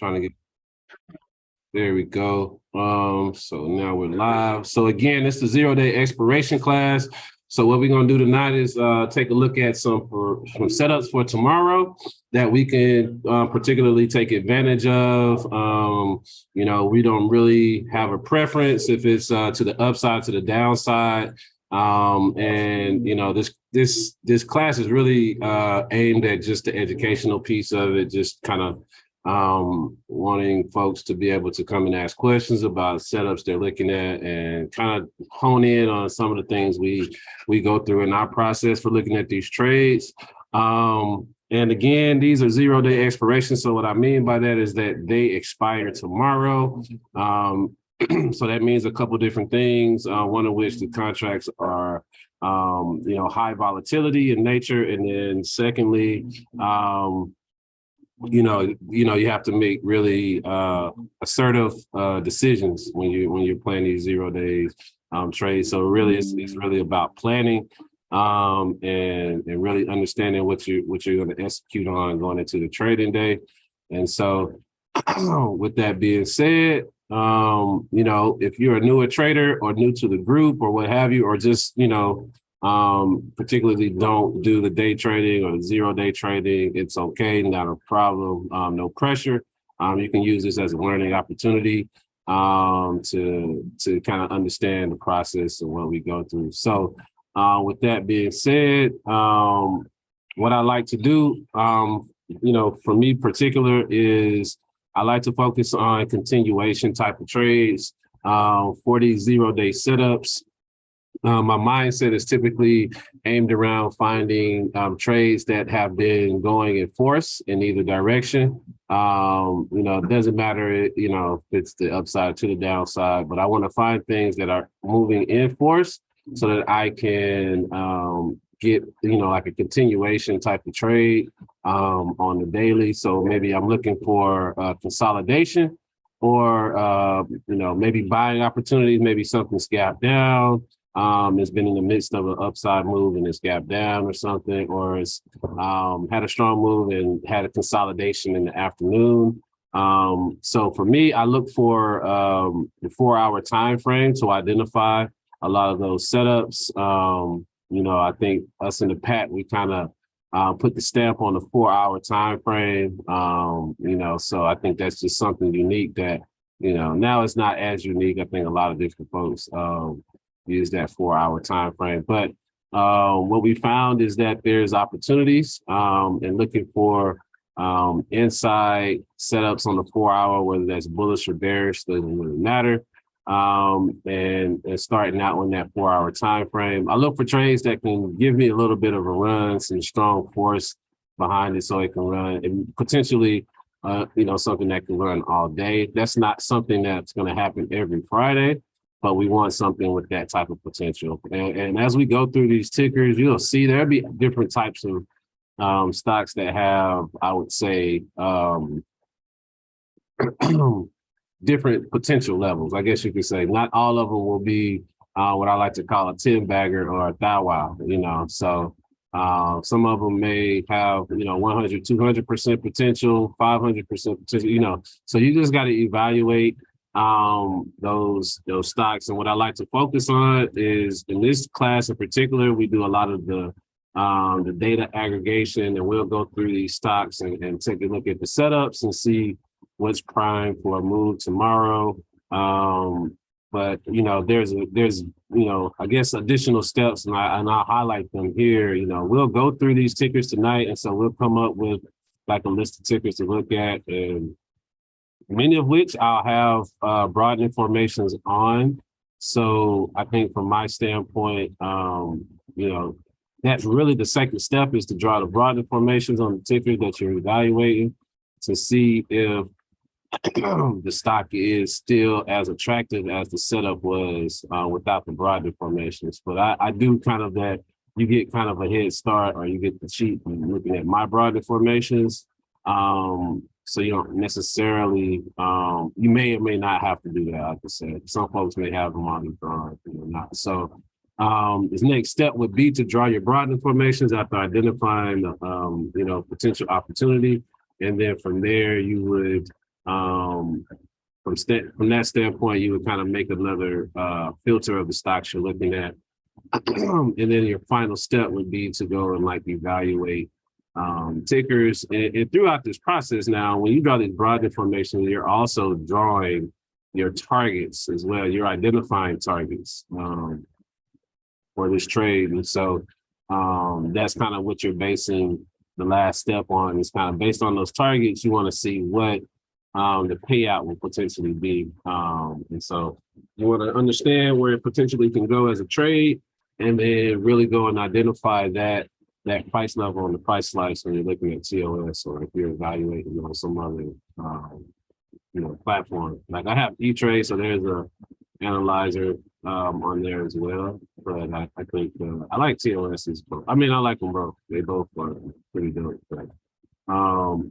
Trying to get, there we go. So now we're live. So again, it's the 0-day expiration class. So what we're gonna do tonight is take a look at some setups for tomorrow that we can particularly take advantage of. We don't really have a preference if it's to the upside, to the downside. This class is really aimed at just the educational piece of it, just kind of wanting folks to be able to come and ask questions about setups they're looking at and kind of hone in on some of the things we go through in our process for looking at these trades. And again, these are 0-day expirations. So what I mean by that is that they expire tomorrow. So that means a couple different things, one of which the contracts are high volatility in nature. And then secondly, you have to make really assertive decisions when you're playing these 0-day trades. So really, it's really about planning and really understanding what you're going to execute on going into the trading day. And so, with that being said, if you're a newer trader or new to the group or what have you, or just particularly don't do the day trading or the 0-day trading, it's okay, not a problem, no pressure. You can use this as a learning opportunity to kind of understand the process and what we go through. So with that being said, what I like to do, for me particular is I like to focus on continuation type of trades for these 0-day setups. My mindset is typically aimed around finding trades that have been going in force in either direction. It doesn't matter, if it's the upside to the downside, but I want to find things that are moving in force so that I can get, like a continuation type of trade on the daily. So maybe I'm looking for consolidation or, maybe buying opportunities, maybe something's gapped down. It's been in the midst of an upside move and it's gapped down or something, or it's had a strong move and had a consolidation in the afternoon. So for me, I look for the 4-hour time frame to identify a lot of those setups. I think us in the pack, we kind of put the stamp on the 4-hour time frame. So I think that's just something unique that, now it's not as unique. I think a lot of different folks use that 4-hour time frame. But what we found is that there's opportunities and looking for inside setups on the 4-hour, whether that's bullish or bearish, doesn't really matter. And starting out on that 4-hour time frame, I look for trades that can give me a little bit of a run, some strong force behind it so it can run, and potentially something that can run all day. That's not something that's going to happen every Friday, but we want something with that type of potential. And as we go through these tickers, you'll see there'll be different types of stocks that have, I would say, different potential levels, I guess you could say. Not all of them will be what I like to call a 10-bagger or a thou wow, So some of them may have, 100, 200% potential, 500% potential, So you just got to evaluate those stocks. And what I like to focus on is, in this class in particular, we do a lot of the data aggregation, and we'll go through these stocks and take a look at the setups and see what's prime for a move tomorrow. But there's I guess additional steps, and I'll highlight them here. We'll go through these tickers tonight, and so we'll come up with like a list of tickers to look at, and many of which I'll have broadening formations on. So I think from my standpoint, that's really the second step, is to draw the broadening formations on the ticker that you're evaluating to see if the stock is still as attractive as the setup was without the broadening formations. But I do kind of that, you get kind of a head start, or you get the cheat when you're looking at my broadening formations. So you don't necessarily, you may or may not have to do that, like I said. Some folks may have them on the not. So the next step would be to draw your broadening formations after identifying the potential opportunity. And then from there, you would From that standpoint, you would kind of make another filter of the stocks you're looking at. And then your final step would be to go and like evaluate tickers. And throughout this process now, when you draw this broad information, you're also drawing your targets as well. You're identifying targets for this trade. And so that's kind of what you're basing the last step on. Is kind of based on those targets, you want to see what the payout will potentially be. And so you want to understand where it potentially can go as a trade, and then really go and identify that price level on the price slice when you're looking at TOS, or if you're evaluating on some other platform. Like I have E-Trade, so there's a analyzer on there as well. But I think I like TOS's both. I mean, I like them both. They both are pretty dope. But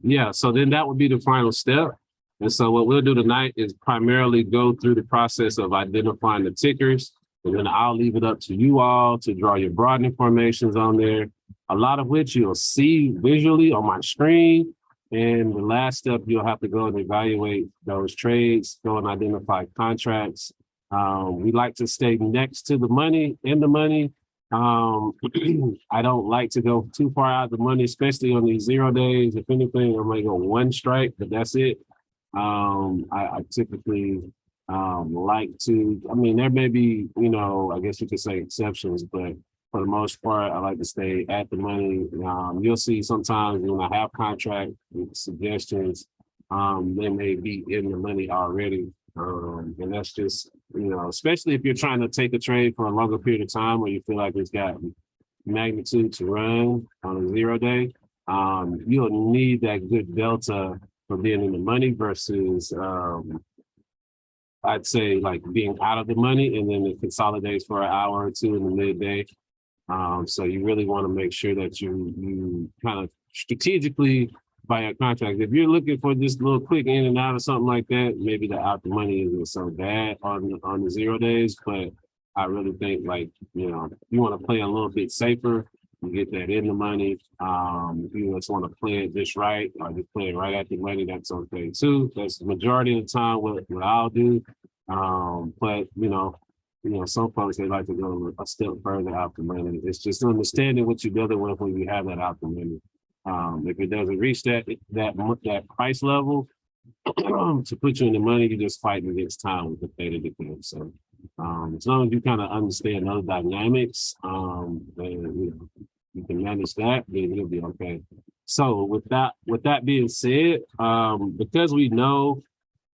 yeah, so then that would be the final step. And so what we'll do tonight is primarily go through the process of identifying the tickers, and then I'll leave it up to you all to draw your broadening formations on there, a lot of which you'll see visually on my screen. And the last step, you'll have to go and evaluate those trades, go and identify contracts. We like to stay next to the money, in the money. I don't like to go too far out of the money, especially on these 0 days. If anything, I might go one strike, but that's it. I typically like to, I mean, there may be, I guess you could say exceptions, but for the most part, I like to stay at the money. You'll see sometimes when I have contract suggestions, they may be in the money already. And that's just, especially if you're trying to take a trade for a longer period of time where you feel like it's got magnitude to run on a 0 day, you'll need that good delta for being in the money versus I'd say like being out of the money and then it consolidates for an hour or two in the midday. So you really want to make sure that you kind of strategically buy a contract. If you're looking for this little quick in and out or something like that, maybe the out the money isn't so bad on the 0 days. But I really think you want to play a little bit safer. You get that in the money. If you just want to play it just right, or just play it right at the money, that's okay too. That's the majority of the time what I'll do. But some folks, they like to go a step further out the money. It's just understanding what you're dealing with when you have that out the money. If it doesn't reach that price level to put you in the money, you're just fighting against time with the theta decay. So as long as you kind of understand those dynamics, and you can manage that, then you'll be okay. So with that being said, because we know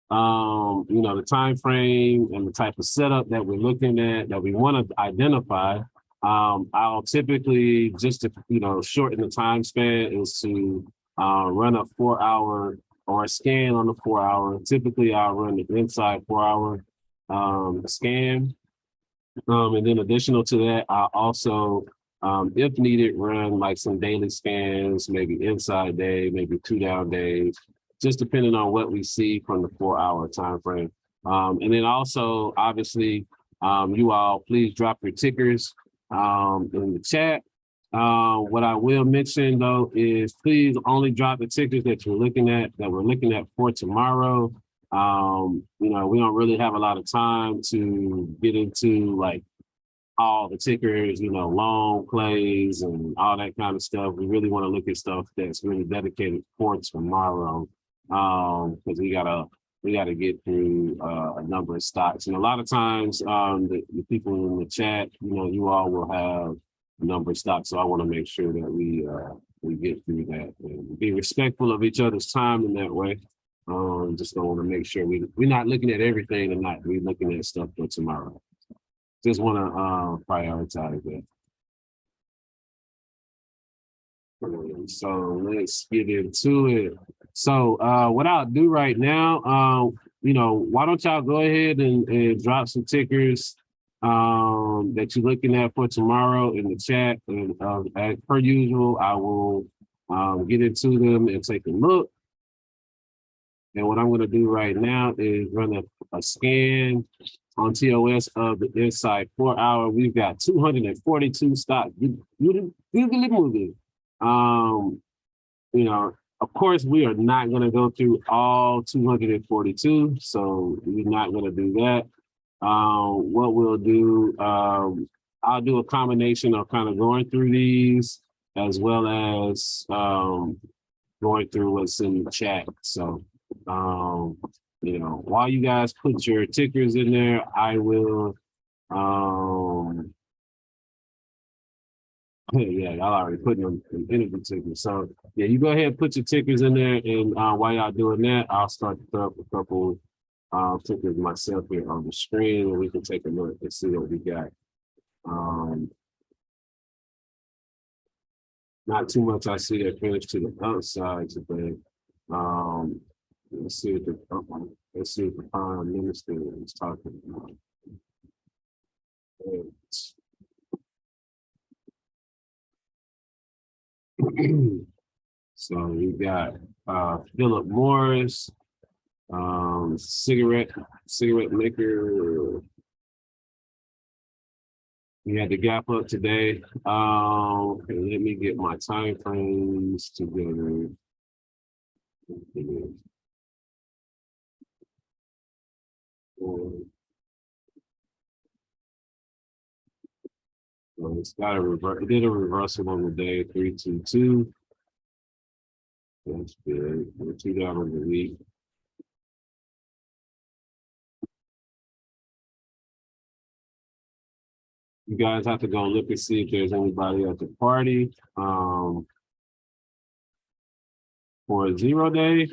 the time frame and the type of setup that we're looking at, that we want to identify, I'll typically, just to shorten the time span, is to run a 4-hour or a scan on the 4-hour. Typically, I'll run the inside 4-hour scan, and then additional to that, I also, if needed, run like some daily scans, maybe inside day, maybe 2 down days, just depending on what we see from the 4-hour time frame. And then also, obviously, you all please drop your tickers in the chat. What I will mention though is please only drop the tickers that we're looking at for tomorrow. We don't really have a lot of time to get into like all the tickers, long plays and all that kind of stuff. We really want to look at stuff that's really dedicated for tomorrow, because we gotta get through a number of stocks. And a lot of times, the people in the chat, you all will have a number of stocks. So I want to make sure that we get through that and be respectful of each other's time in that way. Just don't want to make sure we're not looking at everything tonight. We're looking at stuff for tomorrow. Just want to prioritize that. So let's get into it. So what I'll do right now, why don't y'all go ahead and drop some tickers that you're looking at for tomorrow in the chat. And as per usual, I will get into them and take a look. And what I'm going to do right now is run a scan on TOS of the inside 4-hour. We've got 242 stocks. Of course, we are not going to go through all 242, so we're not going to do that. What we'll do, I'll do a combination of kind of going through these as well as going through what's in the chat. So, you know, while you guys put your tickers in there, I will, yeah, y'all already putting them in interview tickers. So yeah, you go ahead and put your tickers in there, and while y'all doing that, I'll start to throw up a couple tickers myself here on the screen, and we can take a look and see what we got. Not too much I see that finished to the outside today. Let's see what the Prime Minister is talking about. So we got Philip Morris, cigarette maker. We had the gap up today. Okay, let me get my time frames together. So it's got a reverse. It did a reversal on the day 322. That's good. We're $2 a week. You guys have to go look and see if there's anybody at the party. For a 0 day,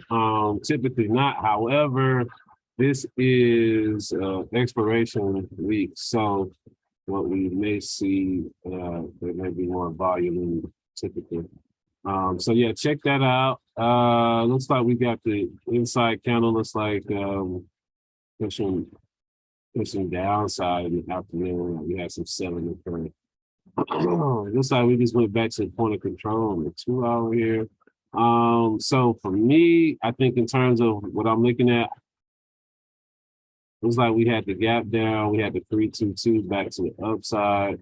typically not. However, this is expiration week, so what we may see, there may be more volume than typically. So yeah, check that out. Looks like we got the inside candle. Looks like pushing downside in the afternoon. We had some selling occurring. Looks like we just went back to the point of control on the 2 hour here. So for me, I think in terms of what I'm looking at, it was like we had the gap down, we had the 322 back to the upside.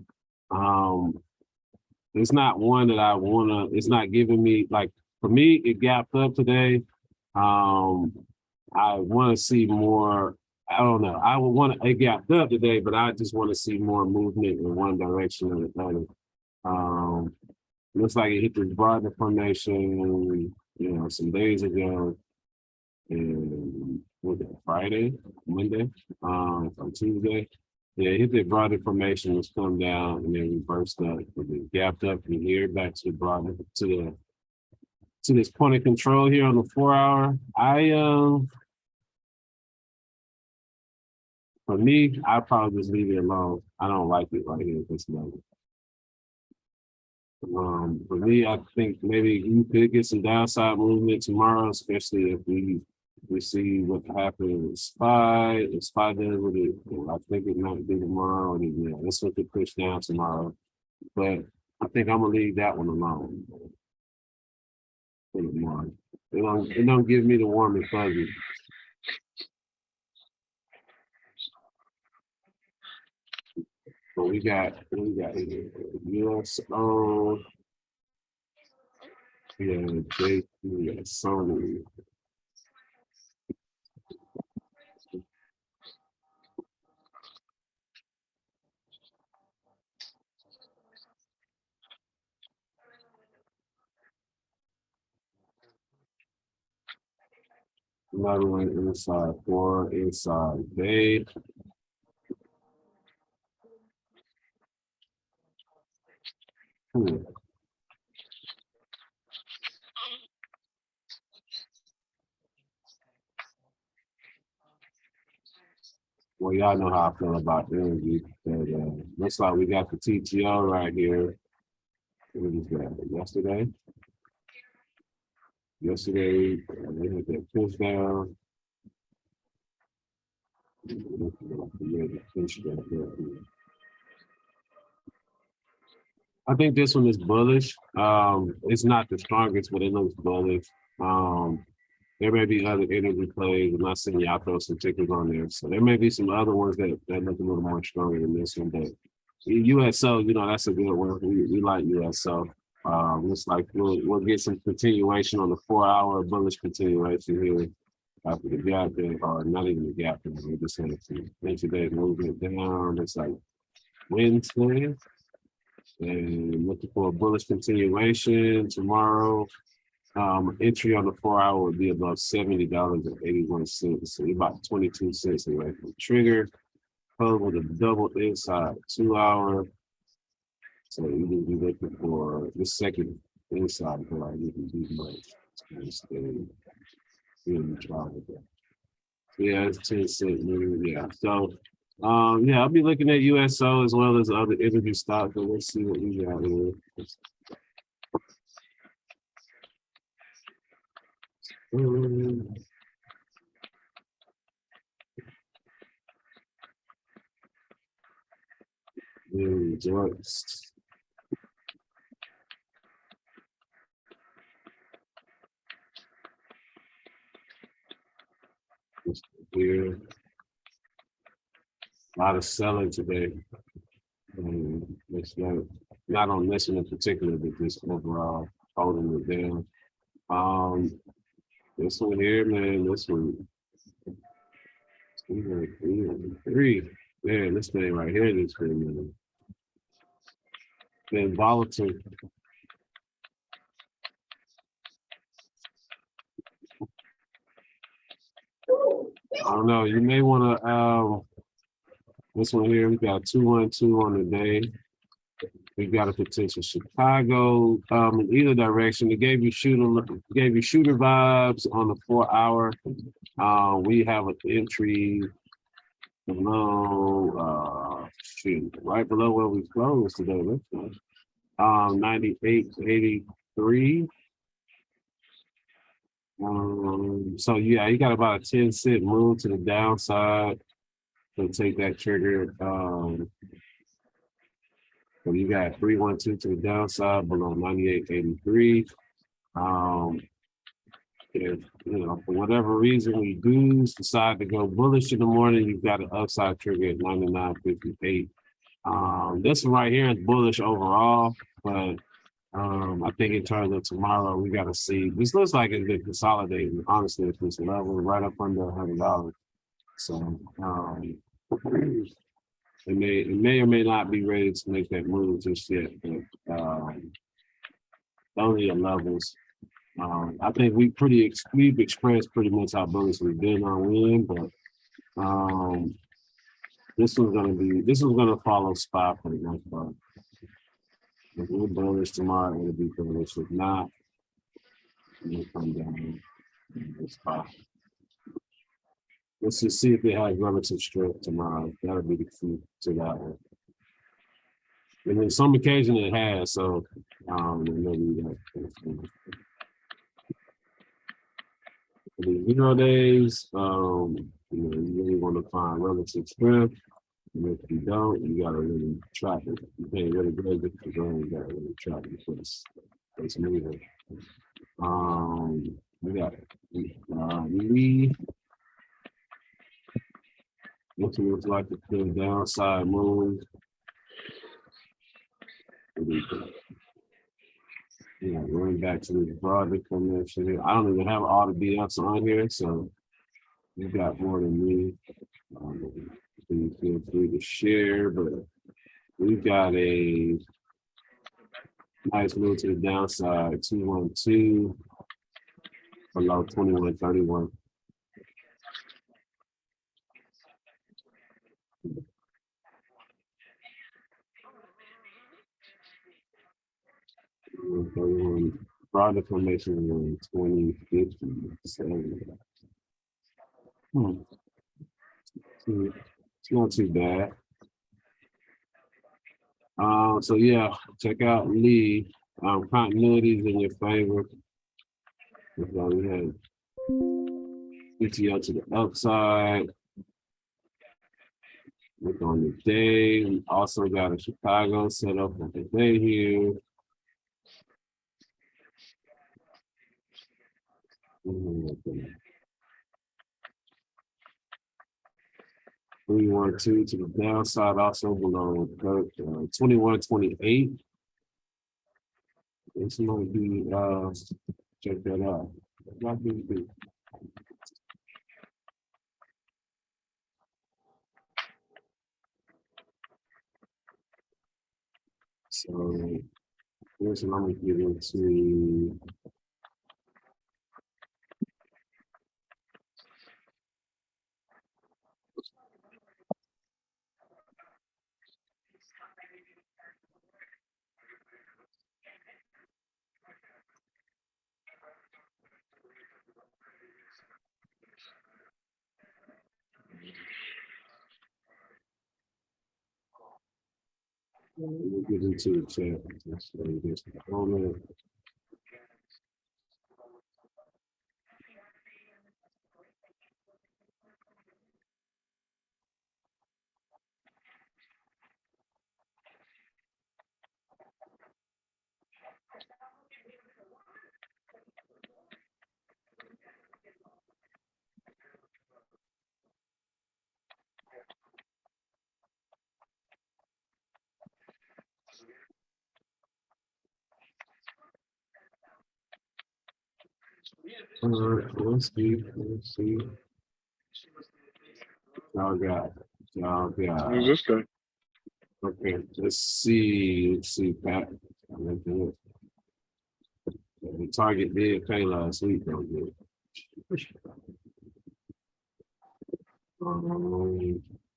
It's not one that I wanna, it's not giving me, like, for me, it gapped up today. I wanna see more, I don't know, I would want it gapped up today, but I just wanna see more movement in one direction or the other. Looks like it hit the broader formation, you know, some days ago, and was it Friday, Monday, on Tuesday. Yeah, it hit the broader formation, was come down, and then reversed up, and then gapped up from here back to the broader to this point of control here on the 4 hour. For me, I probably just leave it alone. I don't like it right here at this level. For me, I think maybe you could get some downside movement tomorrow, especially if we see what happened with SPY. If SPY does with it, I think it might be tomorrow. And yeah, let's look at push down tomorrow. But I think I'm gonna leave that one alone. It don't give me the warm and fuzzy. So we got here? US yeah, JP, Sony. Another one inside 4, inside Bay. Well, y'all know how I feel about energy. Looks like we got the TTO right here. What is that? Yesterday? Yesterday, they had that push down. I think this one is bullish. It's not the strongest, but it looks bullish. There may be other energy plays. I'm not saying y'all throw some tickets on there. So there may be some other ones that look a little more stronger than this one. But USO, you know, that's a good one. We like USO. Looks like we'll get some continuation on the 4-hour bullish continuation here after the gap there, or not even the gap. We just had some intraday movement down. It's like Wednesday, and looking for a bullish continuation tomorrow. Entry on the 4-hour would be above $70.81. So about 22 cents away from the trigger. Close with a double inside 2-hour. So you need to be looking for the second inside for you can do much. Yeah, it's 10-cent move. Yeah. So yeah, I'll be looking at USO as well as other energy stocks, but let's see what we got here. Just here. A lot of selling today. It's not on this one in particular, but just overall holding it down. This one here, man, this one. 3. Man, this thing right here, this been volatile. I don't know. You may want to. This one here, we got 212 on the day. We got a potential Chicago in either direction. It gave you shooter vibes on the 4-hour. We have an entry below right below where we closed today. 98.83. So yeah, you got about a 10-cent move to the downside to take that trigger. So you got 312 to the downside below 98.83. If for whatever reason we do decide to go bullish in the morning, you've got an upside trigger at 99.58. This one right here is bullish overall, but I think in terms of tomorrow, we got to see. This looks like it's been consolidating, honestly, at this level, right up under $100. So it may or may not be ready to make that move just yet, but those are your levels. I think we've expressed pretty much how bullish we've been on win, but this one's gonna follow SPY for the most part. If we're bullish tomorrow, it'll be bullish. If not, it'll come down to SPY. Let's just see if it has relative strength tomorrow. That'll be the key to that one. And in some occasion it has, so the 0 days, you really want to find relative strength. And if you don't, you gotta really track it. You can't really break it because you only gotta really track it because it's moving. We got Lee. Looks like the downside move. Going back to the broader connection here. I don't even have all the BS on here, so you got more than me. You feel free to share, but we've got a nice move to the downside, 212 below 21.31. Broader formation in 2050. It's not too bad. So yeah, check out Lee. Continuities in your favor. We had PTO to the upside. Look on the day. We also got a Chicago set up on the day here. 312 to the downside, also below 21.28. It's going to be, check that out. So here's what I'm going to get into. We'll get into the chat. Let's do this in a moment. All right, let's see. Let's see. Oh, God. Oh, God. Who's this guy? Okay, let's see. Let's see, Pat. The target did pay last week, though.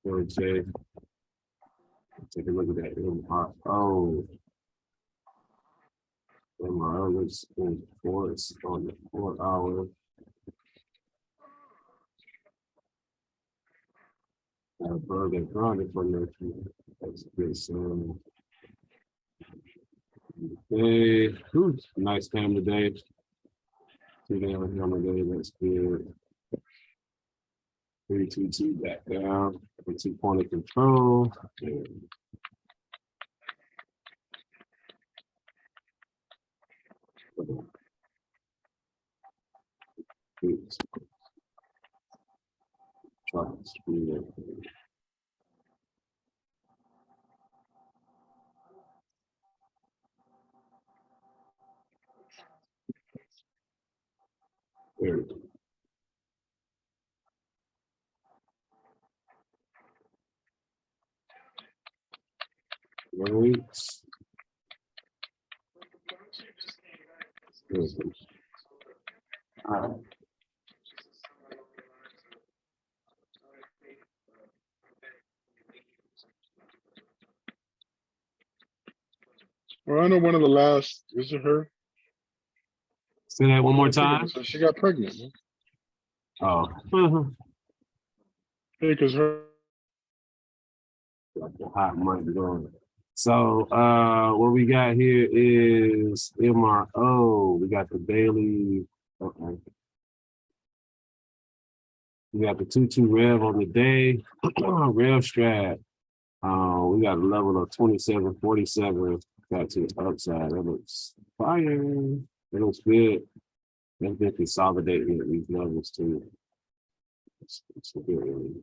Okay. Take a look at that. Oh, MRO looks in force on the 4 hour. Brother for next week. That's good. So, hey, nice time today. 2 down hammer today. That's good. 3-2-2 back down. 2-point control. Try to speed it. There we go. Weights. All right. Well, I know one of the last, is it her? Say that one more I think it time. was her. She got pregnant. Man. Oh. Hey, because her. Like the hot mic going. So what we got here is MRO. We got the daily. Okay. We got the 2-2 rev on the day. Rev strat. We got a level of 27.47. Got to the upside. That looks fire. That looks good. Let's been consolidating at these levels too. It's a good one.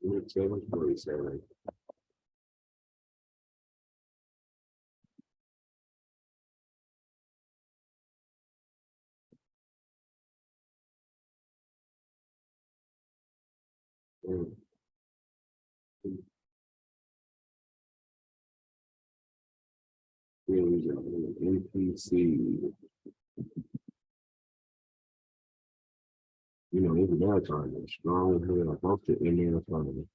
It's 7.47. NPC. You know, it's a marathon. They're strong as hell. Both the marathon.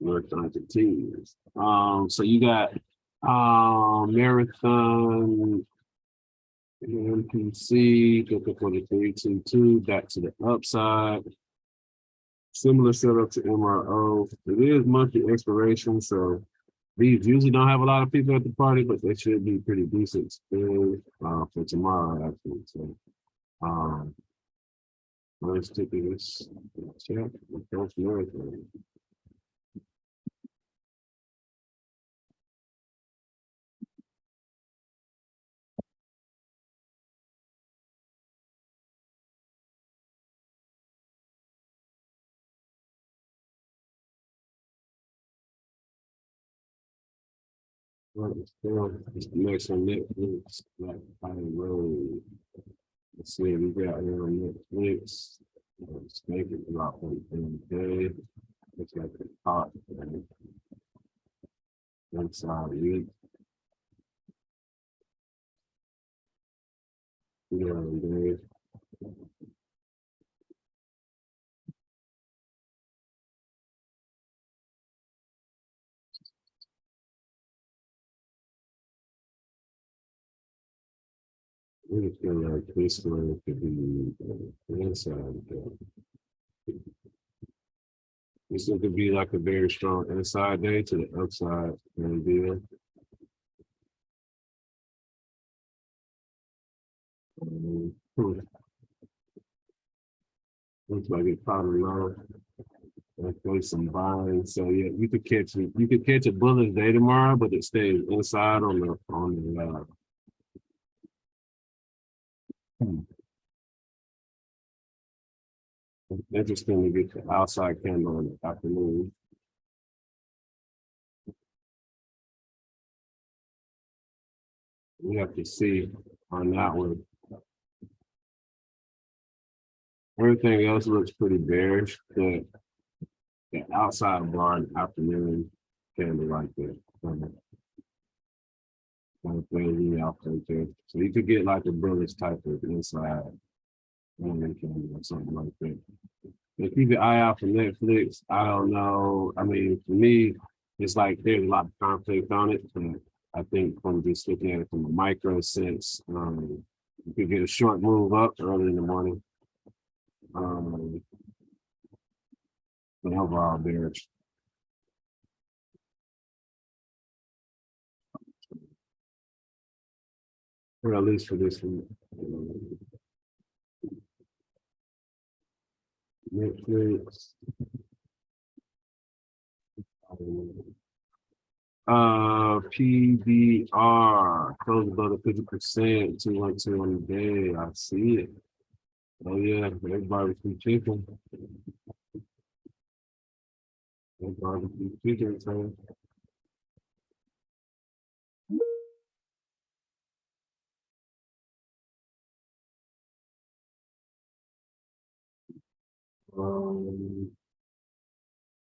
Marathon continues. So you got marathon NPC, looking for the 3-2-2, back to the upside. Similar setup to MRO. It is monthly expiration, so these usually don't have a lot of people at the party, but they should be pretty decent still for tomorrow, actually. So, let's take this check the first marathon. Just next on Netflix, like Fire Road. Let's see, we got here on Netflix. Snake is dropped on the day. Looks like the top inside week. Yeah, day. We just feel like this one could be the inside. This one could be like a very strong inside day to the upside and deal. Looks like it's probably low. Let's play some buying. So yeah, you could catch a bullish day tomorrow, but it stays inside on the interesting to get the outside candle in the afternoon. We have to see on that one. Everything else looks pretty bearish, but the outside bar in the afternoon candle like that. Kind of crazy out there. So you could get like a bullish type of inside candle or something like that. But keep your eye out for Netflix. I don't know. I mean, for me, it's like there's a lot of conflict on it. But I think from just looking at it from a micro sense, you could get a short move up early in the morning. But overall bearish. Or at least for this one. Netflix. PBR close above the 50%, 212 on the day. I see it. Oh yeah, that barbecue chicken. That barbecue chicken, so.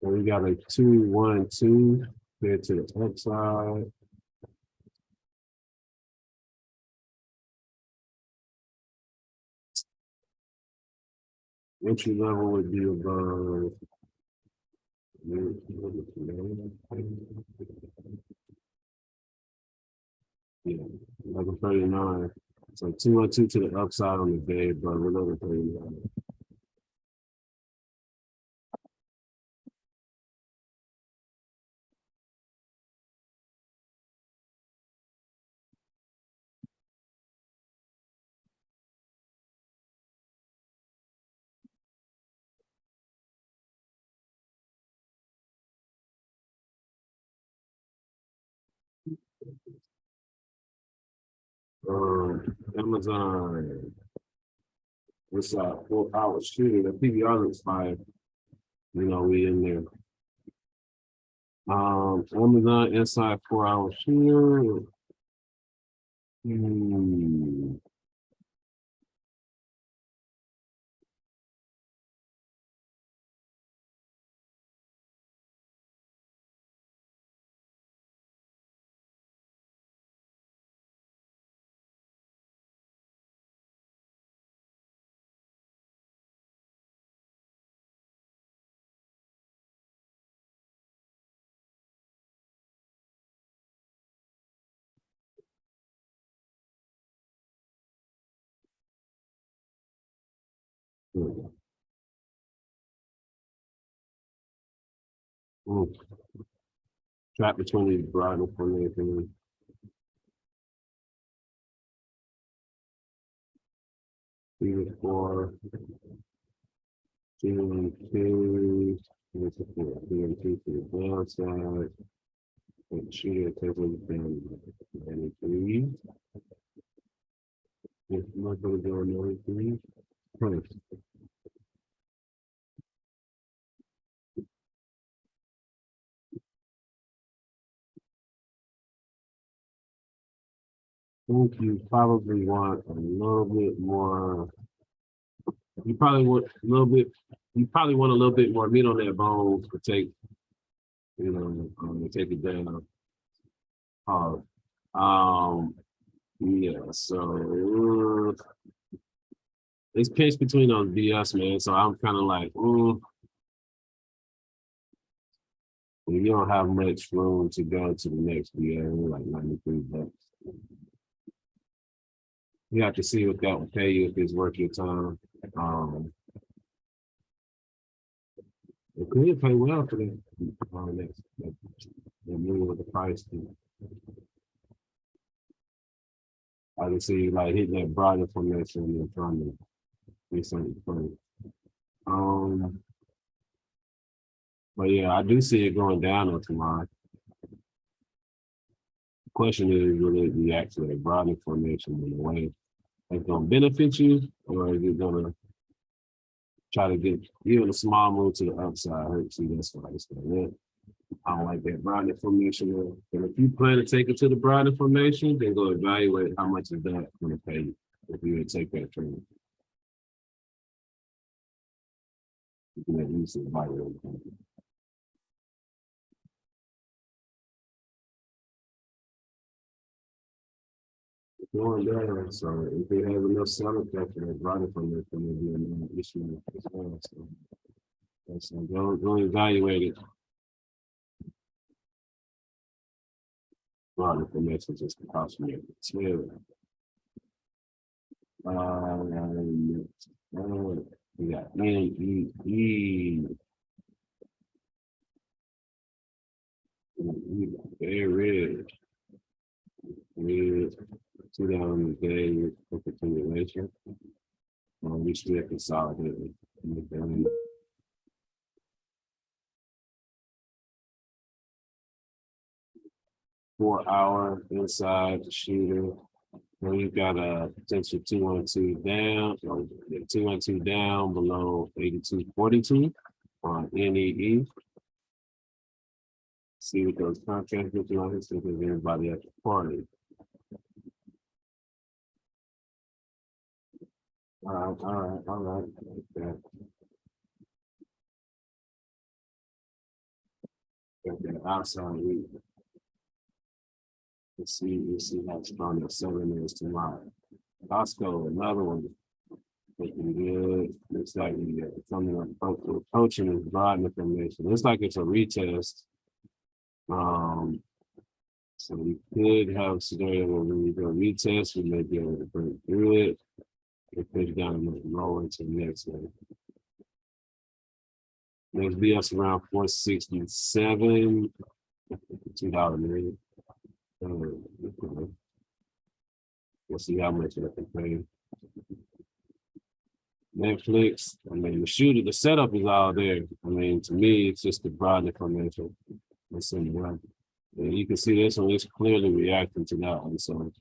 So we got a 2-1-2 here to the upside. Entry level would be above. Yeah, 1139. So 2-1-2 to the upside on the day, but we're 1139. Amazon, what's up? 4 hours shooting. The PBR looks fine. You know, we in there. Amazon inside 4 hour shooter. Trap between these bridal for anything. 3 to 4. 2-2. What's the 4? 2-2 to the downside. And shooter takes it down. 93. If I'm not going to go 93. First. think you probably want a little bit more. You probably want a little bit. You probably want a little bit more meat on that bone to take, to take it down hard. Yeah. So it's pitched between those BS, man. So I'm kind of like, you don't have much room to go to the next BS, like 93 bucks. You have to see what that will pay you if it's worth your time. Um, it could pay well for them. They move with the price. I can see like hitting that broader formation and trying to get something funny. Um, but yeah, I do see it going down on tomorrow. The question is, will it be actually a broader formation in a way that's going to benefit you, or is it going to try to get even a small move to the upside? See, that's what I said. I don't like that broadening formation. And if you plan to take it to the broadening formation, then go evaluate how much is that going to pay you if you would take that trade. You can at least evaluate it. Going down, so if they have enough selling pressure, that broadening formation may be another issue as well. So go evaluate it. Broadening formation just to cost me a tail. We got NEE. Very red. Red. 2 day for continuation. We still consolidated. 4 hour inside the shooter. We've got a potential 212 down, so 212 down below 82.42 on NEE. See what those contracts look like. See if there's anybody at the party. All right. Okay. Okay, outside week. Let's see how strong that 7 is tomorrow. Costco, another one. Looking good. Looks like we got something approaching is broad information. Looks like it's a retest. So we could have a scenario where we do a retest, we may be able to break through it. We push down and lower into the next one. Next BS around 467, $2 million. We'll see how much I can pay. Netflix, I mean, the setup is all there. I mean, to me, it's just the broad information. And you can see this one is clearly reacting to that one. So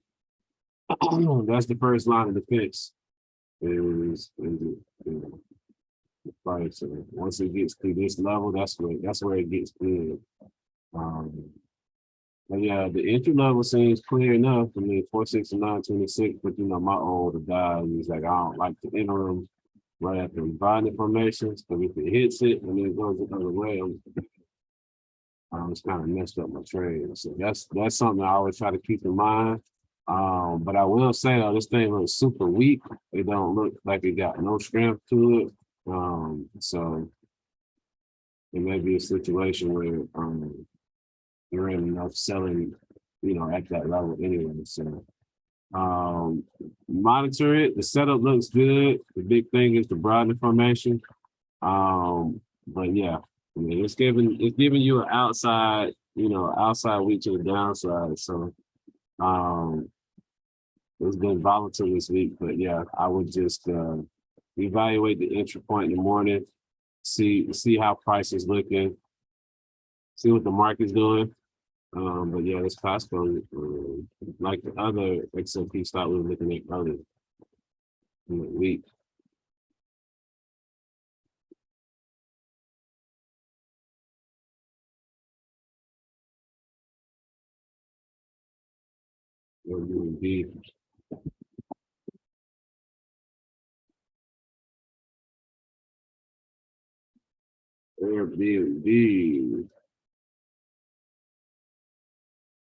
that's the first line of defense. Is the price. So once it gets to this level, that's where it gets good. But yeah, the entry level seems clear enough. I mean, 469.26, but my older guy, he's like, I don't like the interim right after buying formations, but if it hits it and then it goes the other way, it's kind of messed up my trade. So that's something I always try to keep in mind. But I will say though, this thing looks super weak. It don't look like it got no strength to it. So it may be a situation where you're in enough selling, at that level anyway. So monitor it. The setup looks good. The big thing is the broad information. But yeah, I mean, it's giving you an outside week to the downside. So it's been volatile this week, but yeah, I would just evaluate the entry point in the morning, see how price is looking, see what the market's doing. But yeah, this Costco, like the other XOP stock we were looking at earlier in the week. Airbnb. Airbnb.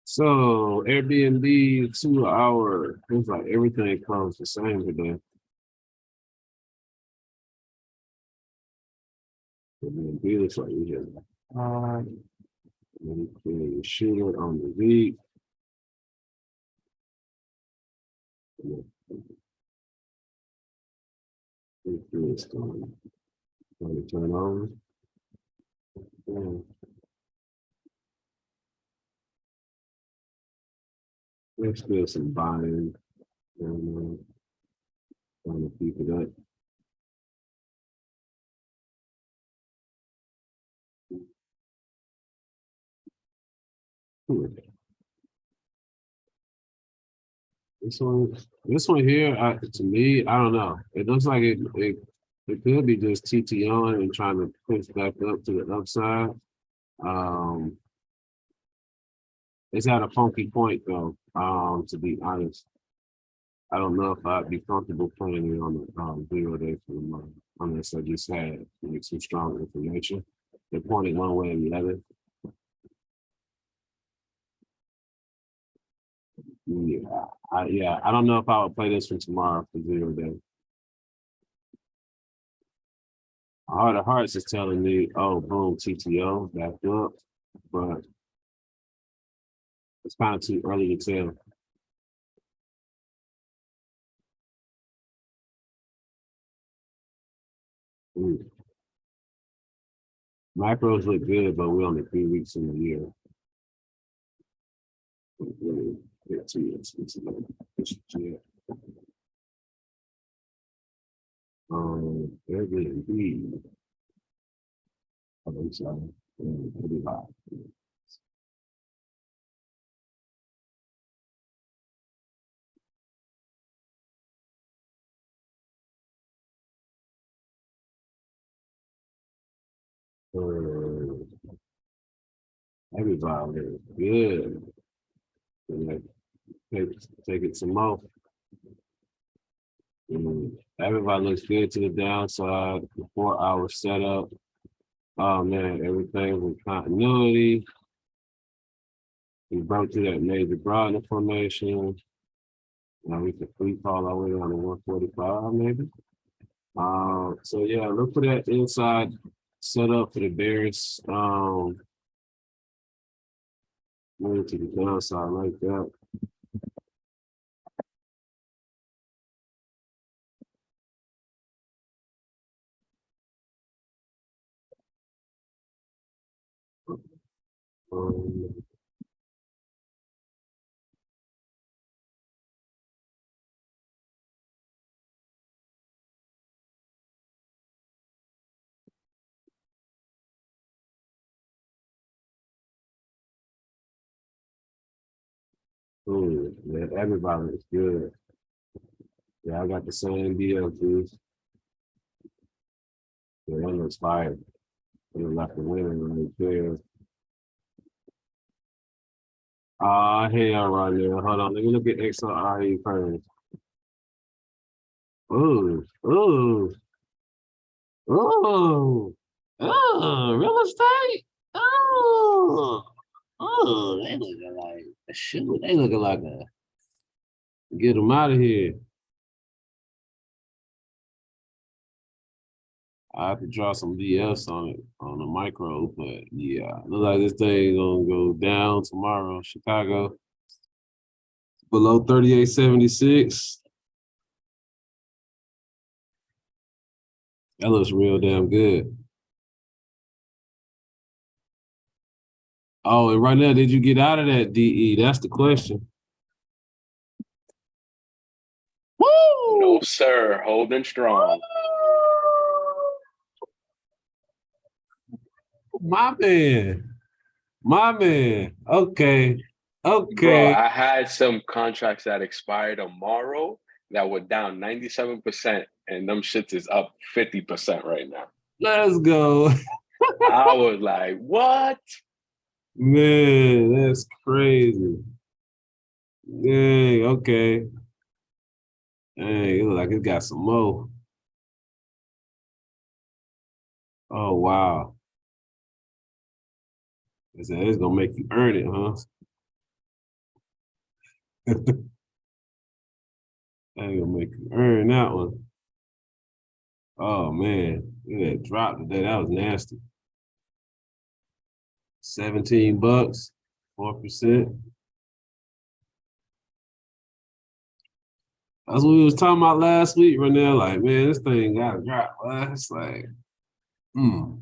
So Airbnb 2 hour. Seems like everything comes the same today. Airbnb looks like we have and we shoot it on the week. It's going to turn on. Yeah. Let's do some buying and trying to keep it up. This one here, to me, I don't know. It looks like it could be just TT on and trying to push back up to the upside. Um, it's at a funky point though. To be honest, I don't know if I'd be comfortable playing it on the 0 day for the month unless I just had like some strong information. They're pointing one way or the other. Yeah, I don't know if I would play this one tomorrow for 0 day. Heart of Hearts is telling me, oh, boom, TTO, back up, but it's kind of too early to tell. Macros look good, but we're only 3 weeks in the year. Airbnb. I'm sorry. Pretty hot. Everybody is good. Take it some more. Everybody looks good to the downside. The 4 hour setup. Oh man, everything with continuity. We broke through that major Broadner formation. Now we can free fall our way down to 145 maybe. So yeah, look for that inside setup for the bears. Move to the downside like that. Yeah, everybody is good. Yeah, I got the same deal, dude. Yeah, that looks fire. They left the winner right there. Hell right now. Hold on, let me look at XRE first. Ooh, ooh, ooh, real estate. They looking like a shoot. They looking like a get them out of here. I have to draw some DS on it on the micro, but yeah, look like this thing gonna go down tomorrow. Chicago below 38.76. That looks real damn good. Oh, and right now, did you get out of that DE? That's the question. Woo! No, sir. Holding strong. My man. My man. Okay. Bro, Okay. I had some contracts that expire tomorrow that were down 97%, and them shits is up 50% right now. Let's go. I was like, what? Man, that's crazy. Dang, okay. Dang, it look like it got some more. Oh wow. It's gonna make you earn it, huh? Ain't gonna make you earn that one. Oh man, look at that drop today. That was nasty. $17, 4%. That's what we was talking about last week, Renell. Like, man, this thing gotta drop. Well, it's like, hmm.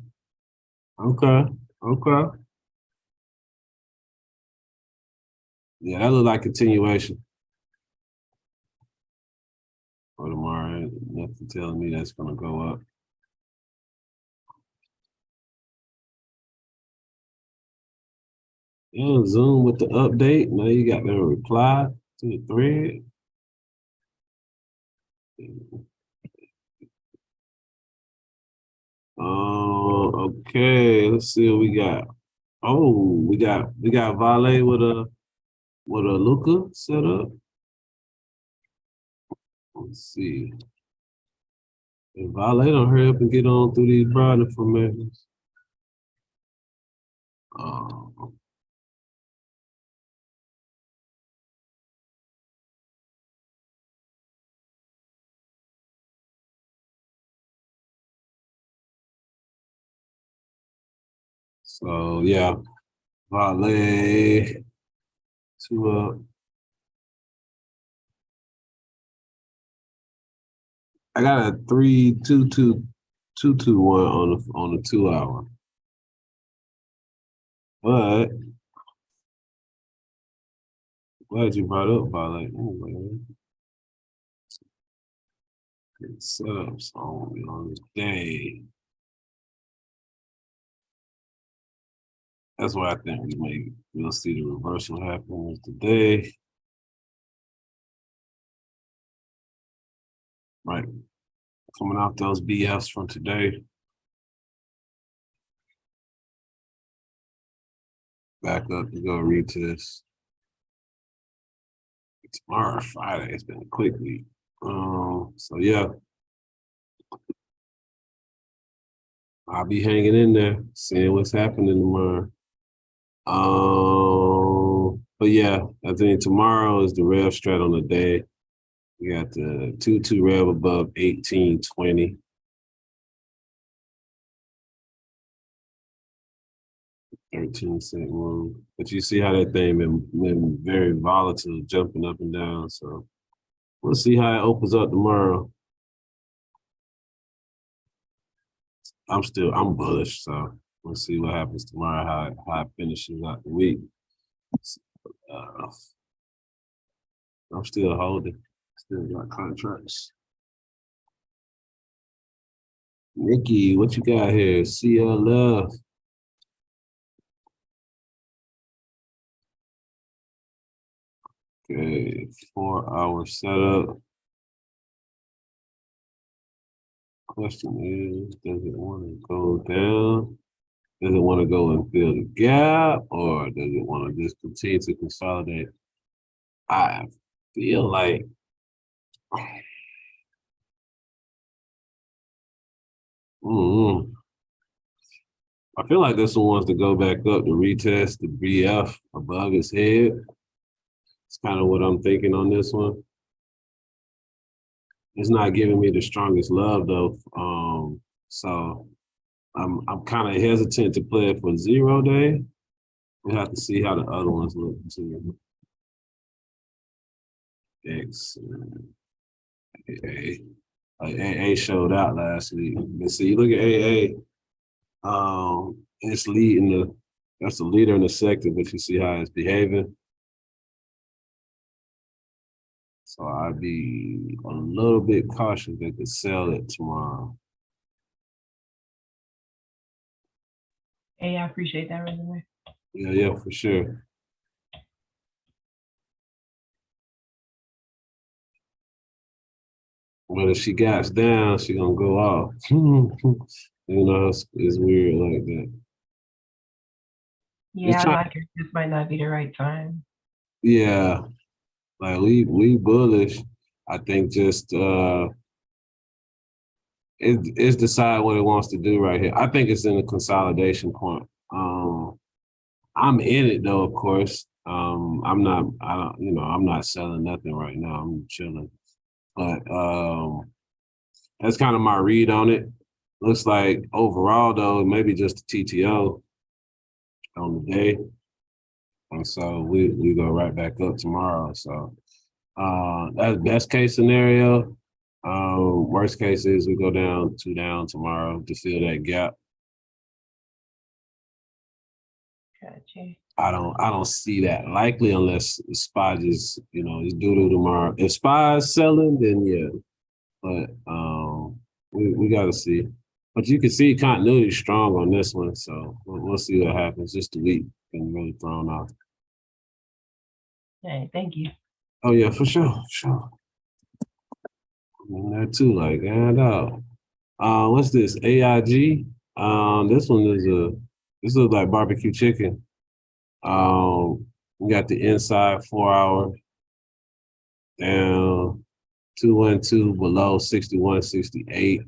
Okay. Okay. Yeah, that look like continuation for tomorrow. Ain't nothing telling me that's gonna go up. Yeah, Zoom with the update. Now you got the reply to the thread. Okay. Let's see what we got. Oh, we got Vale with a Luca set up. Let's see. If Vale don't hurry up and get on through these broad informations. Um, so yeah, Vale to I got a 3-2-2-2-2-1 on the 2 hour. But glad you brought up Vale. Anyway, good setups on the day. That's why I think we'll see the reversal happen today. Right. Coming off those BFs from today. Back up to go retest. Tomorrow, Friday. It's been a quick week. So yeah. I'll be hanging in there, seeing what's happening tomorrow. But yeah, I think tomorrow is the rev strat on the day. We got the 2-2 rev above 1820. 13-cent move. But you see how that thing been very volatile, jumping up and down. So we'll see how it opens up tomorrow. I'm bullish, so we'll see what happens tomorrow, how it finishes out the week. Uh, I'm still holding, still got contracts. Nikki, what you got here? CLF. Okay, 4 hour setup. Question is, does it want to go down? Does it want to go and fill the gap, or does it want to just continue to consolidate? I feel like mm, I feel like this one wants to go back up to retest the BF above his head. It's kind of what I'm thinking on this one. It's not giving me the strongest love though. So I'm kind of hesitant to play it for 0 day. We have to see how the other ones look too. X, AA. Like AA showed out last week. And see, look at AA. It's leading that's the leader in the sector, but you see how it's behaving. So I'd be a little bit cautious that could sell it tomorrow. Hey, I appreciate that resume. Yeah, for sure. But if she gaps down, she gonna go off. It's weird like that. Yeah, It's I like it. This might not be the right time. yeah. Like we bullish. I think just it's decide what it wants to do right here. I think it's in a consolidation point. I'm in it though, of course. I'm not. I don't. You know, I'm not selling nothing right now. I'm chilling. But that's kind of my read on it. Looks like overall though, maybe just the TTO on the day, and so we go right back up tomorrow. So that's best case scenario. Worst case is we go down 2 down tomorrow to fill that gap. Gotcha. I don't see that likely unless SPY just, is doo-doo tomorrow. If SPY is selling, then yeah. But we gotta see. But you can see continuity strong on this one, so we'll see what happens. Just the week been really thrown off. Hey, thank you. Oh yeah, for sure, sure. I mean that too, like and out. What's this? AIG. This one is this looks like barbecue chicken. We got the inside 4 hour down 212 below 61.68.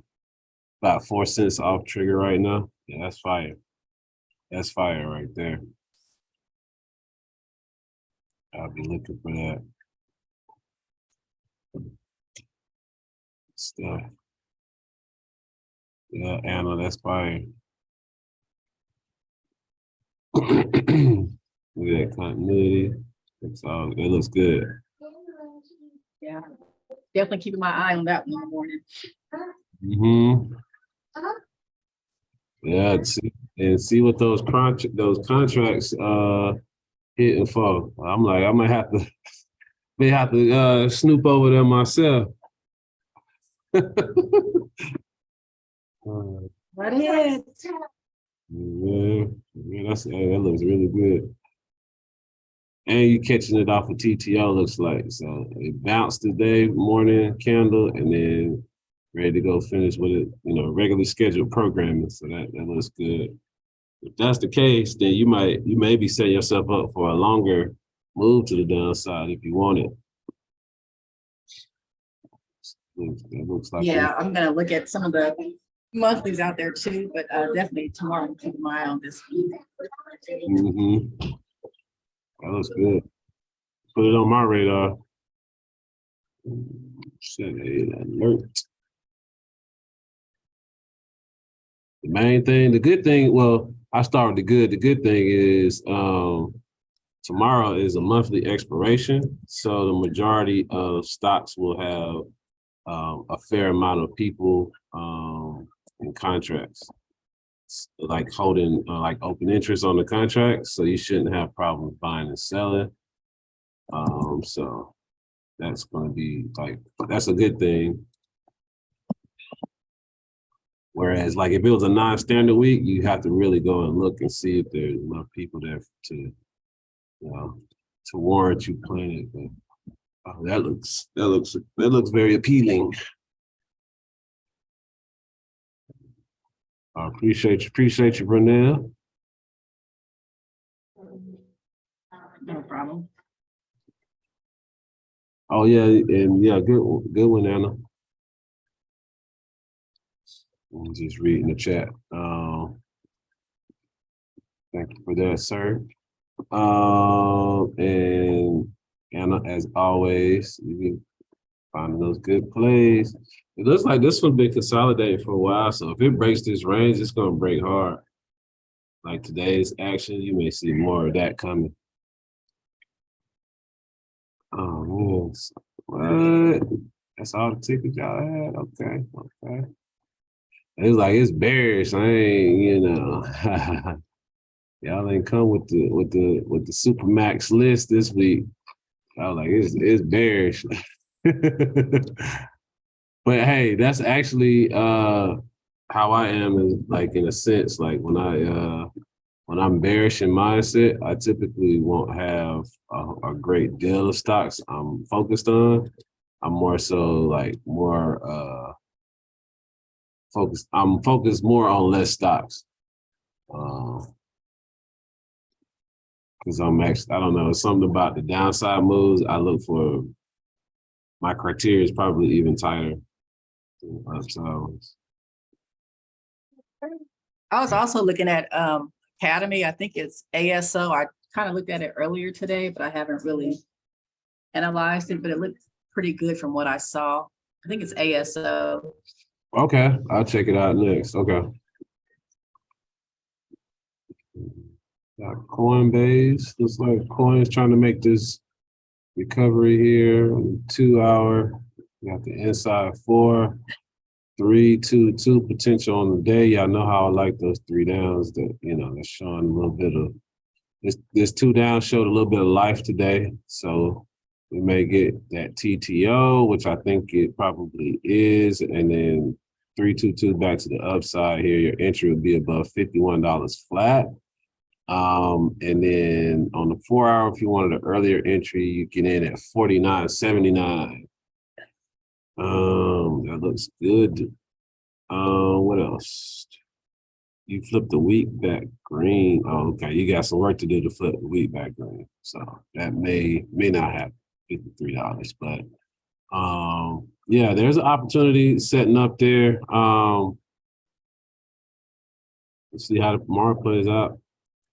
About 4 cents off trigger right now. Yeah, that's fire. That's fire right there. I'll be looking for that stuff. Yeah, Anna, that's fire. Look at that continuity. It looks good. Yeah, definitely keeping my eye on that one in the morning. Mm-hmm. Yeah, see what those contracts hit and fall. I'm like, I might have to snoop over there myself. Right ahead. Yeah, that looks really good. And you catching it off of TTO looks like. So it bounced today, morning candle, and then ready to go finish with it, regularly scheduled programming. So that looks good. If that's the case, then you may be setting yourself up for a longer move to the downside if you want it. It looks like Yeah, I'm gonna look at some of the monthlies out there too, but definitely tomorrow I'm keeping my eye on this week. Mm-hmm. That looks good. Put it on my radar. Set a alert. The main thing, the good thing, well, I start with the good. The good thing is tomorrow is a monthly expiration. So the majority of stocks will have a fair amount of people in contracts, like holding like open interest on the contract. So you shouldn't have problems buying and selling. So that's going to be that's a good thing. Whereas, like, if it was a non-standard week, you have to really go and look and see if there's enough people there to warrant you playing it. But that looks very appealing. I appreciate you, Brunel. No problem. Oh yeah, and yeah, good one, Anna. I'm just reading the chat. Thank you for that, sir. And Anna, as always, you can find those good plays. It looks like this one's been consolidating for a while, so if it breaks this range, it's gonna break hard. Like today's action, you may see more of that coming. Oh yes. What? That's all the tickets y'all had? Okay. It's like it's bearish. I ain't, y'all ain't come with the Supermax list this week. I was like, it's bearish. But hey, that's actually how I am is like in a sense, like when I'm bearish in mindset, I typically won't have a great deal of stocks I'm focused on. I'm more so like more focused. I'm focused more on less stocks. Because I don't know, something about the downside moves. I look for my criteria is probably even tighter than upside ones. I was also looking at Academy. I think it's ASO. I kind of looked at it earlier today, but I haven't really analyzed it, but it looked pretty good from what I saw. I think it's ASO. Okay, I'll check it out next. Okay. Got Coinbase. Looks like Coin's trying to make this recovery here. 2 hour. Got the inside 4, 3, 2, 2 potential on the day. Y'all know how I like those 3 downs that, that's showing a little bit of this 2 down showed a little bit of life today. So we may get that TTO, which I think it probably is, and then 322 back to the upside here. Your entry would be above $51 flat. And then on the 4 hour, if you wanted an earlier entry, you get in at 49.79. That looks good. What else? You flip the wheat back green. Oh, okay. You got some work to do to flip the wheat back green. So that may not have $53, but yeah, there's an opportunity setting up there. Let's see how tomorrow plays out.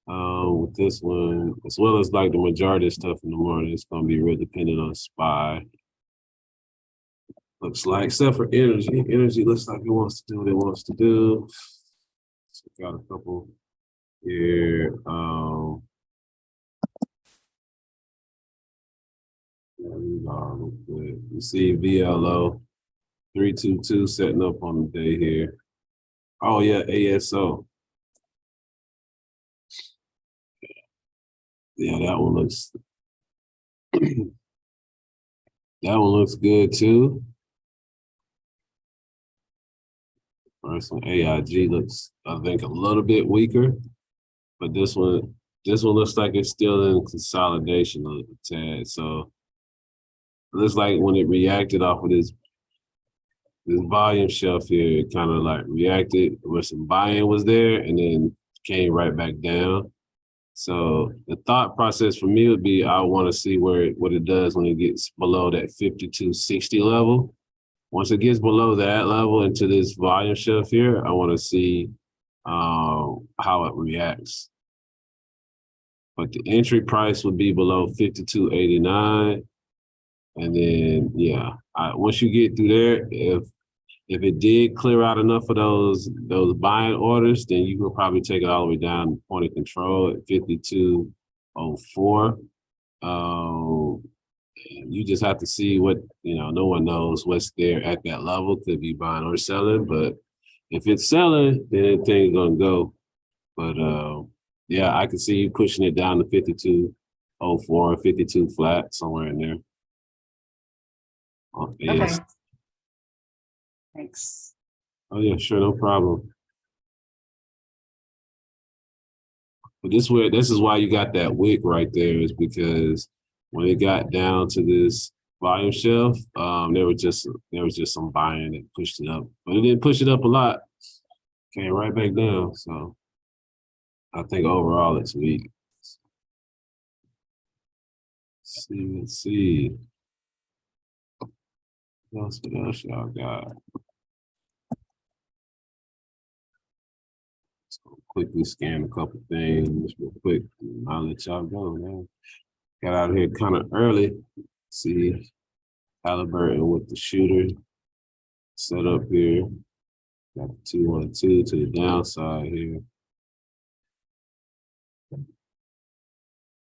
With this one, as well as like the majority of stuff in the morning, it's gonna be real dependent on SPY. Looks like, except for energy. Energy looks like it wants to do what it wants to do. So got a couple here. You see VLO 322 setting up on the day here. Oh yeah, ASO. Yeah, that one looks good too. First one, AIG looks, I think, a little bit weaker, but this one looks like it's still in consolidation a tad. So it looks like when it reacted off of this volume shelf here, it kind of like reacted where some buy-in was there and then came right back down. So the thought process for me would be I want to see what it does when it gets below that 5260 level. Once it gets below that level into this volume shelf here, I want to see how it reacts. But the entry price would be below 52.89. And then, yeah, once you get through there, if it did clear out enough of those buying orders, then you could probably take it all the way down to point of control at 52.04. You just have to see what, no one knows what's there at that level. Could be buying or selling, but if it's selling, then things gonna go. But yeah, I can see you pushing it down to 52.04, 52 flat, somewhere in there. Okay. Thanks. Oh yeah, sure, no problem. But this is why you got that wick right there, is because when it got down to this volume shelf, there was just some buying that pushed it up, but it didn't push it up a lot. Came right back down. So I think overall it's weak. Let's see. What else y'all got? Let's go quickly scan a couple things real quick. I'll let y'all go, man. Got out here kind of early. See Halliburton with the shooter set up here. Got the 212 to the downside here.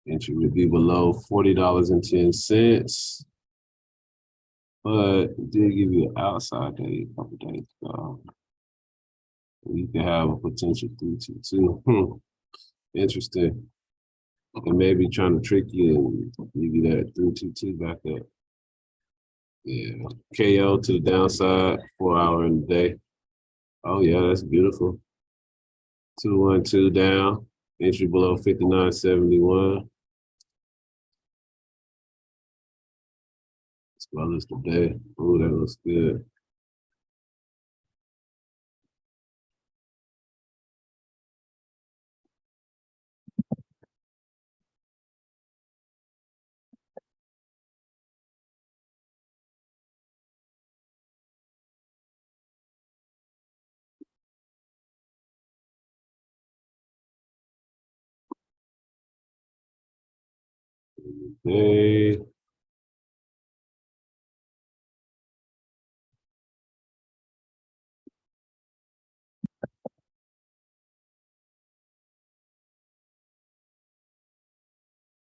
Entry would be below $40.10. But it did give you an outside day a couple days ago. You can have a potential 322. Interesting. They may be trying to trick you and give you that 322 back up. Yeah. KO to the downside, 4 hour in the day. Oh yeah, that's beautiful. 212 down. Entry below 59.71. As well as the day. Oh, that looks good. Day.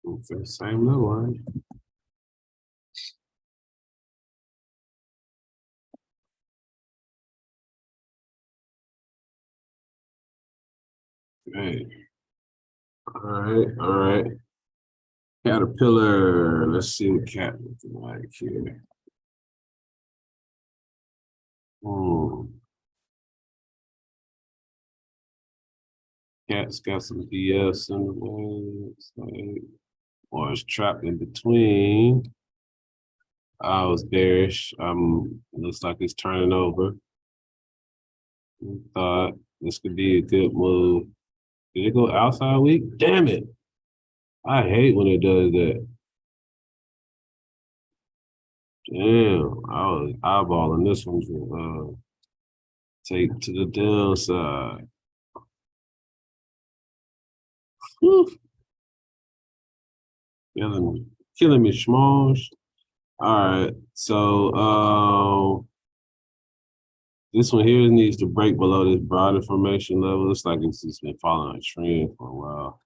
It's the same little one. Okay. All right. Caterpillar. Let's see what cat looking like here. Cat's got some BS in the way. It's like, or it's trapped in between. I was bearish. Looks like it's turning over. Thought this could be a good move. Did it go outside week? Damn it. I hate when it does that. Damn, I was eyeballing this one to take to the downside. Whew. Killing me, Smalls. All right, so this one here needs to break below this broad information level. It's like it's just been following a trend for a while.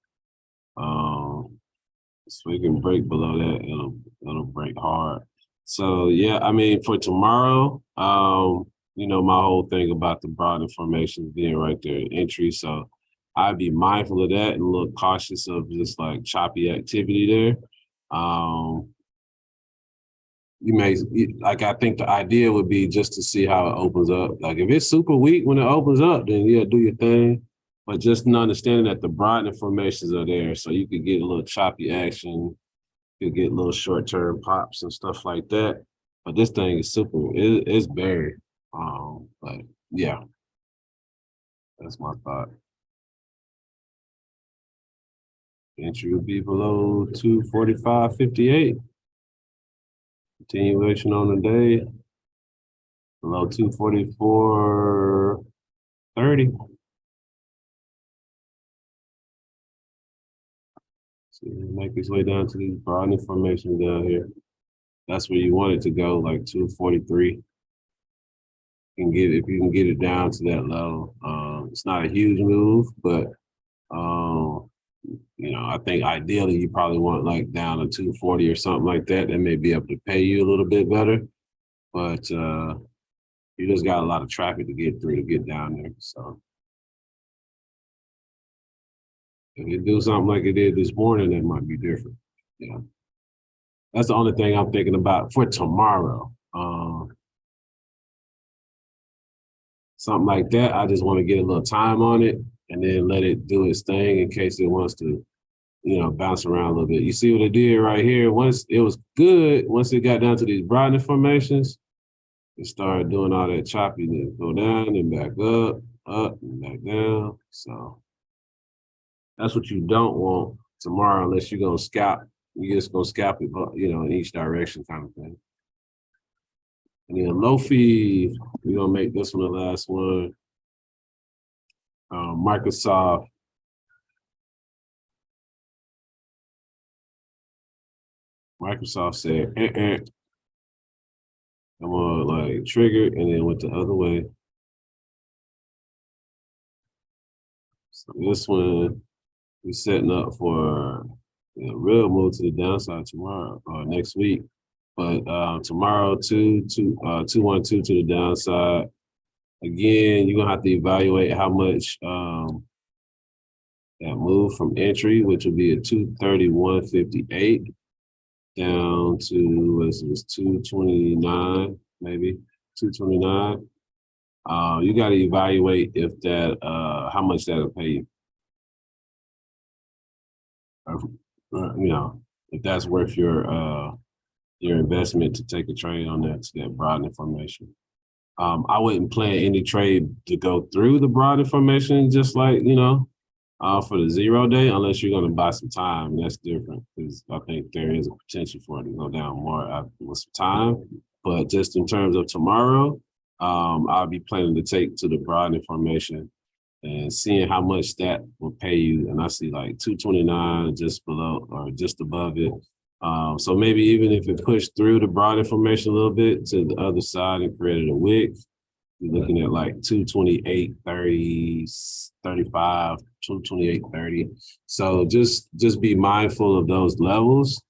So we can break below that, it'll break hard. So yeah, I mean for tomorrow, you know, my whole thing about the broad information being right there at entry. So I'd be mindful of that and a little cautious of just like choppy activity there. You may like I think the idea would be just to see how it opens up. Like if it's super weak when it opens up, then yeah, do your thing. But just understanding that the broad informations are there, so you could get a little choppy action, you could get little short-term pops and stuff like that. But this thing is super, it's buried. But yeah, that's my thought. Entry would be below 245.58. Continuation on the day, below 244.30. So make its way down to these broad information down here. That's where you want it to go, like 243. You can get it, if you can get it down to that level. It's not a huge move, but you know, I think ideally you probably want like down to 240 or something like that. That may be able to pay you a little bit better, but you just got a lot of traffic to get through to get down there. So if you do something like it did this morning, that might be different. Yeah, that's the only thing I'm thinking about for tomorrow. Something like that, I just want to get a little time on it and then let it do its thing in case it wants to, you know, bounce around a little bit. You see what it did right here? Once it was good, once it got down to these broad formations, it started doing all that choppiness. Go down and back up and back down. So that's what you don't want tomorrow unless you're going to scalp. You're just going to scalp it, you know, in each direction kind of thing. And then low fee, we're going to make this one the last one. Microsoft. Microsoft said, I'm gonna like trigger and then went the other way. So this one we're setting up for a real move to the downside tomorrow or next week. But tomorrow, 212 to the downside. Again, you're gonna have to evaluate how much that move from entry, which will be a 231.58 down to what is this, 229, maybe 229. You got to evaluate if that how much that'll pay you. You know, if that's worth your investment to take a trade on that to get broad information. I wouldn't plan any trade to go through the broad information, just like, you know, for the 0 day, unless you're going to buy some time. That's different because I think there is a potential for it to go down more with some time. But just in terms of tomorrow, I'll be planning to take to the broad information and seeing how much that will pay you. And I see like 229 just below or just above it. So maybe even if it pushed through the broad information a little bit to the other side and created a wick, you're looking at like 228.30, 35, 228.30. So just be mindful of those levels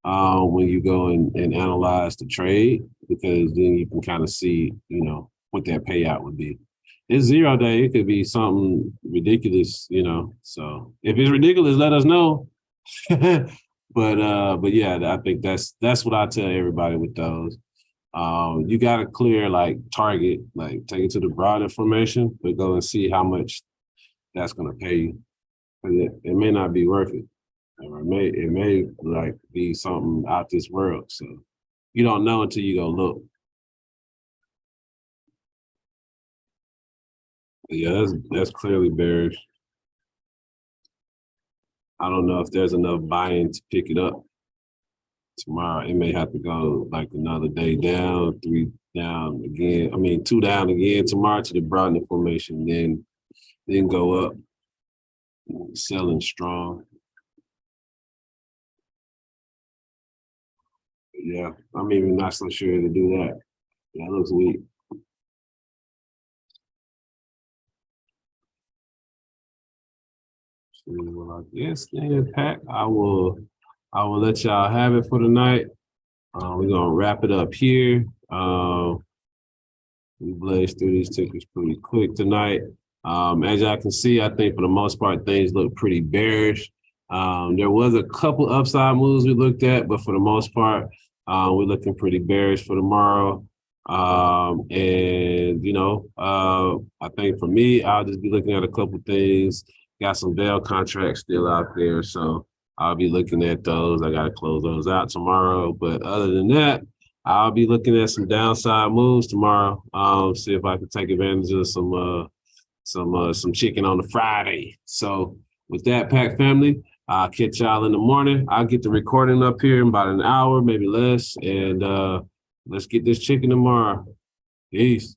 when you go and analyze the trade, because then you can kind of see, you know, what that payout would be. It's 0 day. It could be something ridiculous, you know. So if it's ridiculous, let us know. But yeah, I think that's what I tell everybody with those. You got to clear like target, like take it to the broad information, but go and see how much that's going to pay you. It may not be worth it. Or it may like be something out this world. So you don't know until you go look. But yeah, that's clearly bearish. I don't know if there's enough buy-in to pick it up tomorrow. It may have to go like another day down, 3 down again. I mean, 2 down again tomorrow to the broadening formation, then go up, selling strong. Yeah, I'm even not so sure to do that. That looks weak. Well, I guess then, Pat, I will let y'all have it for tonight. We're gonna wrap it up here. We blazed through these tickets pretty quick tonight. As y'all can see, I think for the most part, things look pretty bearish. There was a couple upside moves we looked at, but for the most part, we're looking pretty bearish for tomorrow. And you know, I think for me, I'll just be looking at a couple things. Got some bail contracts still out there, so I'll be looking at those. I got to close those out tomorrow. But other than that, I'll be looking at some downside moves tomorrow. See if I can take advantage of some chicken on the Friday. So with that, Pack family, I'll catch y'all in the morning. I'll get the recording up here in about an hour, maybe less, and let's get this chicken tomorrow. Peace.